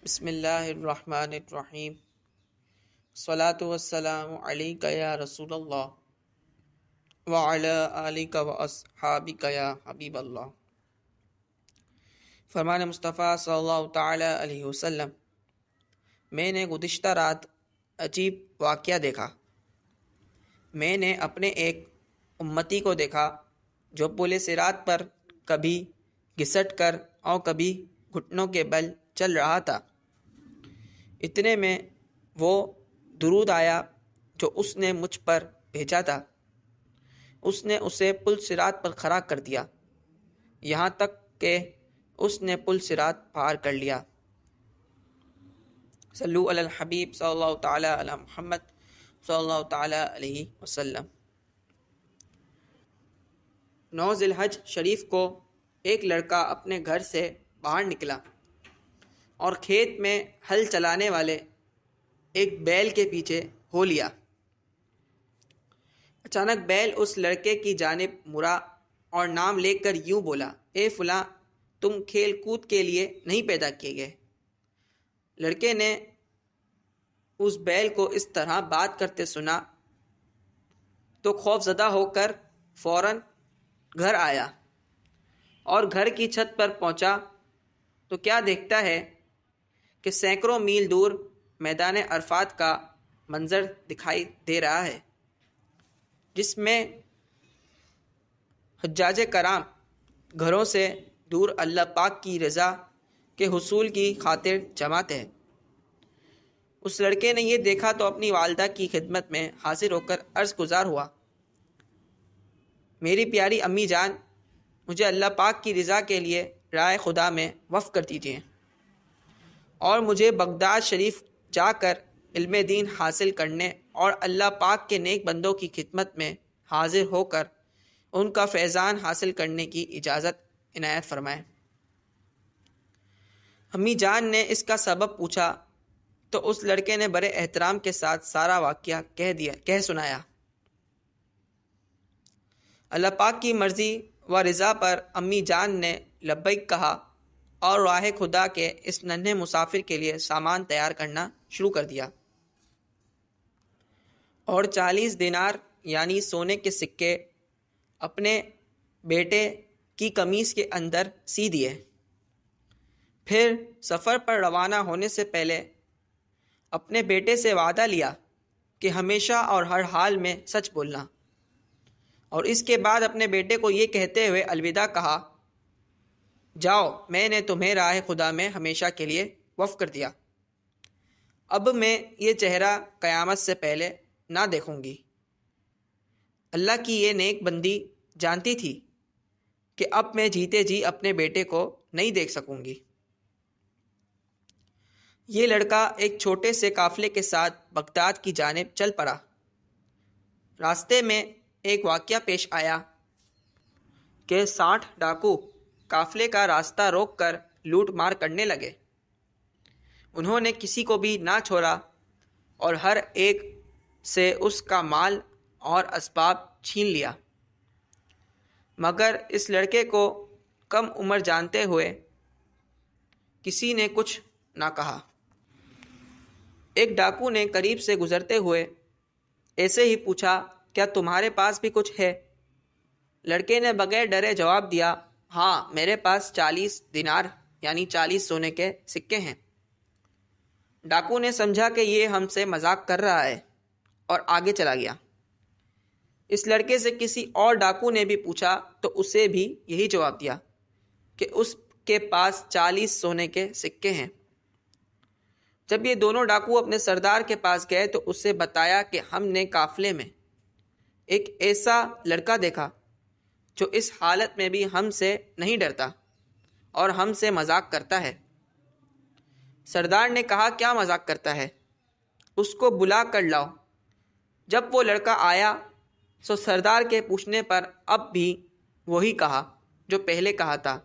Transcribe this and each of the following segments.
بسم اللہ الرحمن الرحیم الصلاۃ والسلام علیک یا رسول اللہ وعلی آلک واصحابک یا حبیب اللہ۔ فرمان مصطفیٰ صلی اللہ تعالی علیہ وسلم، میں نے گزشتہ رات عجیب واقعہ دیکھا۔ میں نے اپنے ایک امتی کو دیکھا جو پل صراط پر کبھی گھسٹ کر اور کبھی گھٹنوں کے بل چل رہا تھا۔ اتنے میں وہ درود آیا جو اس نے مجھ پر بھیجا تھا۔ اس نے اسے پل صراط پر کھڑا کر دیا، یہاں تک کہ اس نے پل صراط پار کر لیا۔ صلو علی الحبیب صلی اللہ تعالی علی محمد صلی اللہ تعالی علیہ وسلم۔ 9 ذی الحج شریف کو ایک لڑکا اپنے گھر سے باہر نکلا اور کھیت میں ہل چلانے والے ایک بیل کے پیچھے ہو لیا۔ اچانک بیل اس لڑکے کی جانب مڑا اور نام لے کر یوں بولا، اے فلاں، تم کھیل کود کے لیے نہیں پیدا کیے گئے۔ لڑکے نے اس بیل کو اس طرح بات کرتے سنا تو خوف زدہ ہو کر فوراً گھر آیا اور گھر کی چھت پر پہنچا تو کیا دیکھتا ہے کہ سینکڑوں میل دور میدان عرفات کا منظر دکھائی دے رہا ہے، جس میں حجاج کرام گھروں سے دور اللہ پاک کی رضا کے حصول کی خاطر جمع ہے۔ اس لڑکے نے یہ دیکھا تو اپنی والدہ کی خدمت میں حاضر ہو کر عرض گزار ہوا، میری پیاری امی جان، مجھے اللہ پاک کی رضا کے لیے راہ خدا میں وقف کر دیجیے اور مجھے بغداد شریف جا کر علم دین حاصل کرنے اور اللہ پاک کے نیک بندوں کی خدمت میں حاضر ہو کر ان کا فیضان حاصل کرنے کی اجازت عنایت فرمائے۔ امی جان نے اس کا سبب پوچھا تو اس لڑکے نے بڑے احترام کے ساتھ سارا واقعہ کہہ سنایا۔ اللہ پاک کی مرضی و رضا پر امی جان نے لبیک کہا اور راہ خدا کے اس ننھے مسافر کے لیے سامان تیار کرنا شروع کر دیا اور 40 دینار یعنی سونے کے سکے اپنے بیٹے کی قمیص کے اندر سی دیے۔ پھر سفر پر روانہ ہونے سے پہلے اپنے بیٹے سے وعدہ لیا کہ ہمیشہ اور ہر حال میں سچ بولنا، اور اس کے بعد اپنے بیٹے کو یہ کہتے ہوئے الوداع کہا، جاؤ، میں نے تمہیں راہ خدا میں ہمیشہ کے لیے وقف کر دیا۔ اب میں یہ چہرہ قیامت سے پہلے نہ دیکھوں گی۔ اللہ کی یہ نیک بندی جانتی تھی کہ اب میں جیتے جی اپنے بیٹے کو نہیں دیکھ سکوں گی۔ یہ لڑکا ایک چھوٹے سے قافلے کے ساتھ بغداد کی جانب چل پڑا۔ راستے میں ایک واقعہ پیش آیا کہ 60 ڈاکو قافلے کا راستہ روک کر لوٹ مار کرنے لگے۔ انہوں نے کسی کو بھی نہ چھوڑا اور ہر ایک سے اس کا مال اور اسباب چھین لیا، مگر اس لڑکے کو کم عمر جانتے ہوئے کسی نے کچھ نہ کہا۔ ایک ڈاکو نے قریب سے گزرتے ہوئے ایسے ہی پوچھا، کیا تمہارے پاس بھی کچھ ہے؟ لڑکے نے بغیر ڈرے جواب دیا، ہاں، میرے پاس 40 دینار یعنی 40 سونے کے سکے ہیں۔ ڈاکو نے سمجھا کہ یہ ہم سے مذاق کر رہا ہے اور آگے چلا گیا۔ اس لڑکے سے کسی اور ڈاکو نے بھی پوچھا تو اسے بھی یہی جواب دیا کہ اس کے پاس 40 سونے کے سکے ہیں۔ جب یہ دونوں ڈاکو اپنے سردار کے پاس گئے تو اسے بتایا کہ ہم نے قافلے میں ایک ایسا لڑکا دیکھا جو اس حالت میں بھی ہم سے نہیں ڈرتا اور ہم سے مذاق کرتا ہے۔ سردار نے کہا، کیا مذاق کرتا ہے؟ اس کو بلا کر لاؤ۔ جب وہ لڑکا آیا تو سردار کے پوچھنے پر اب بھی وہی کہا جو پہلے کہا تھا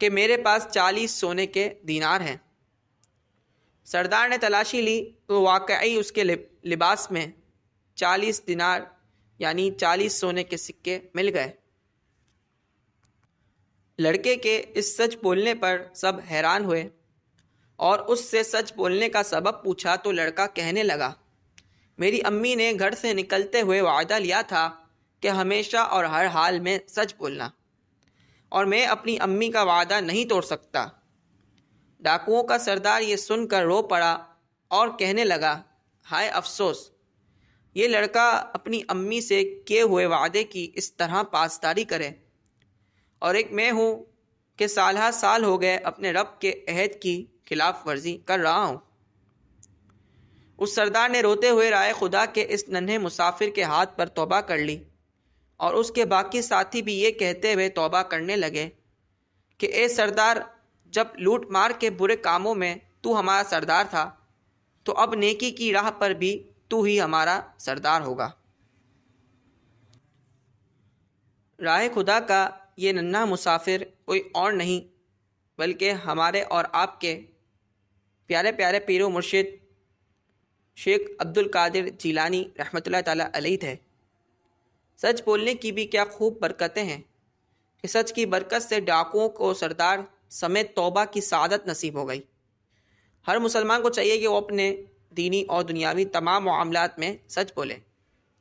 کہ میرے پاس 40 سونے کے دینار ہیں۔ سردار نے تلاشی لی تو واقعی اس کے لباس میں 40 دینار یعنی 40 سونے کے سکے مل گئے۔ لڑکے کے اس سچ بولنے پر سب حیران ہوئے اور اس سے سچ بولنے کا سبب پوچھا تو لڑکا کہنے لگا، میری امی نے گھر سے نکلتے ہوئے وعدہ لیا تھا کہ ہمیشہ اور ہر حال میں سچ بولنا، اور میں اپنی امی کا وعدہ نہیں توڑ سکتا۔ ڈاکوؤں کا سردار یہ سن کر رو پڑا اور کہنے لگا، ہائے افسوس، یہ لڑکا اپنی امی سے کیے ہوئے وعدے کی اس طرح پاسداری کرے، اور ایک میں ہوں کہ سالہ سال ہو گئے اپنے رب کے عہد کی خلاف ورزی کر رہا ہوں۔ اس سردار نے روتے ہوئے رائے خدا کے اس ننھے مسافر کے ہاتھ پر توبہ کر لی، اور اس کے باقی ساتھی بھی یہ کہتے ہوئے توبہ کرنے لگے کہ اے سردار، جب لوٹ مار کے برے کاموں میں تو ہمارا سردار تھا، تو اب نیکی کی راہ پر بھی تو ہی ہمارا سردار ہوگا۔ راہ خدا کا یہ ننھا مسافر کوئی اور نہیں بلکہ ہمارے اور آپ کے پیارے پیارے پیر و مرشد شیخ عبد القادر جیلانی رحمۃ اللہ تعالیٰ علیہ تھے۔ سچ بولنے کی بھی کیا خوب برکتیں ہیں کہ سچ کی برکت سے ڈاکوؤں کو سردار سمیت توبہ کی سعادت نصیب ہو گئی۔ ہر مسلمان کو چاہیے کہ وہ اپنے دینی اور دنیاوی تمام معاملات میں سچ بولے۔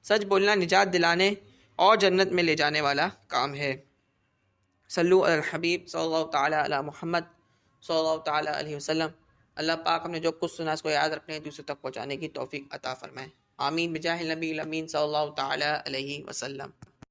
سچ بولنا نجات دلانے اور جنت میں لے جانے والا کام ہے۔ صلو علی الحبیب صلی اللہ تعالیٰ علی محمد صلی اللہ تعالیٰ علیہ وسلم۔ اللہ پاک ہم نے جو کچھ سنا اس کو یاد رکھنے دوسرے تک پہنچانے کی توفیق عطا فرمائے۔ آمین بجاہ النبی الامین صلی اللہ تعالیٰ علیہ وسلم۔